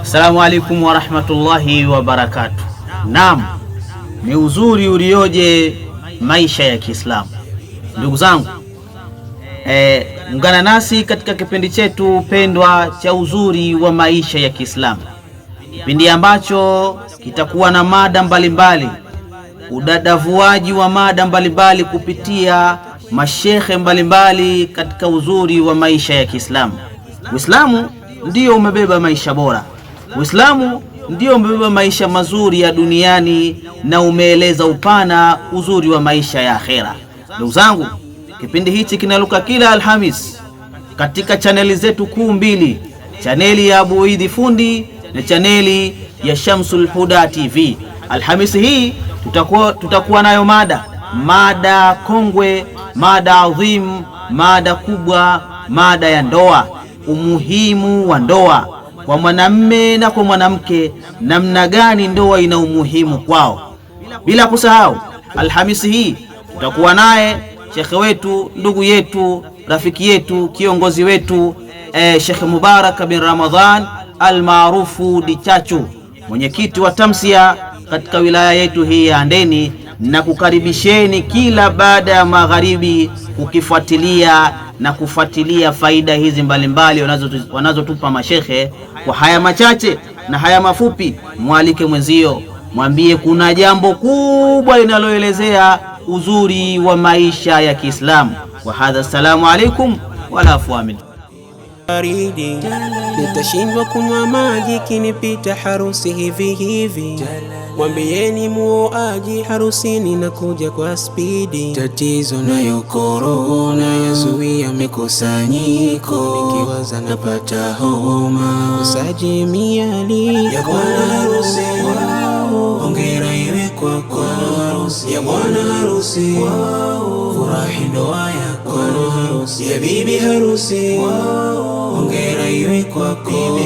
Assalamu alaikum wa rahmatullahi wa barakatuh. Naam, ni uzuri ulioje maisha ya Kiislamu. Ndugu zangu, ungana nasi katika kipindi chetu pendwa cha uzuri wa maisha ya Kiislamu, kipindi ambacho kitakuwa na mada mbalimbali, udadavuaji wa mada mbalimbali kupitia mashekhe mbalimbali katika uzuri wa maisha ya Kiislamu. Uislamu ndio umebeba maisha bora. Uislamu ndio umebeba maisha mazuri ya duniani na umeeleza upana uzuri wa maisha ya akhera. Ndugu zangu, kipindi hichi kinaluka kila Alhamis katika chaneli zetu kuu mbili, chaneli ya Abu Idi Fundi na chaneli ya Shamsul Huda TV. Alhamisi hii tutakuwa nayo mada kongwe, mada adhim, mada kubwa, mada ya ndoa, umuhimu wa ndoa kwa mwanamme na kwa mwanamke, namna gani ndoa ina umuhimu kwao. Bila kusahau, Alhamisi hii tutakuwa naye shekhe wetu, ndugu yetu, rafiki yetu, kiongozi wetu, Sheikh Mubarak bin Ramadhan almaarufu Dichachu, mwenyekiti wa Tamsia katika wilaya yetu hii ya Handeni, na kukaribisheni kila baada ya magharibi kukifuatilia na kufuatilia faida hizi mbalimbali wanazotupa mashekhe. Kwa haya machache na haya mafupi, mwalike mwenzio, mwambie kuna jambo kubwa linaloelezea uzuri wa maisha ya Kiislamu. Wa hadha, assalamu alaikum wala afwamin. Nitashindwa kunywa maji kinipita harusi hivi hivi. Mwambieni muoaji harusini na kuja kwa spidi. Tatizo nayo korona yazuia mikusanyiko, nikiwaza napata homa. Usaji miali ya bwana harusi, hongera iwe kwako ya bwana harusi, furahi ndoa yako ya bibi harusi, hongera iwe kwako.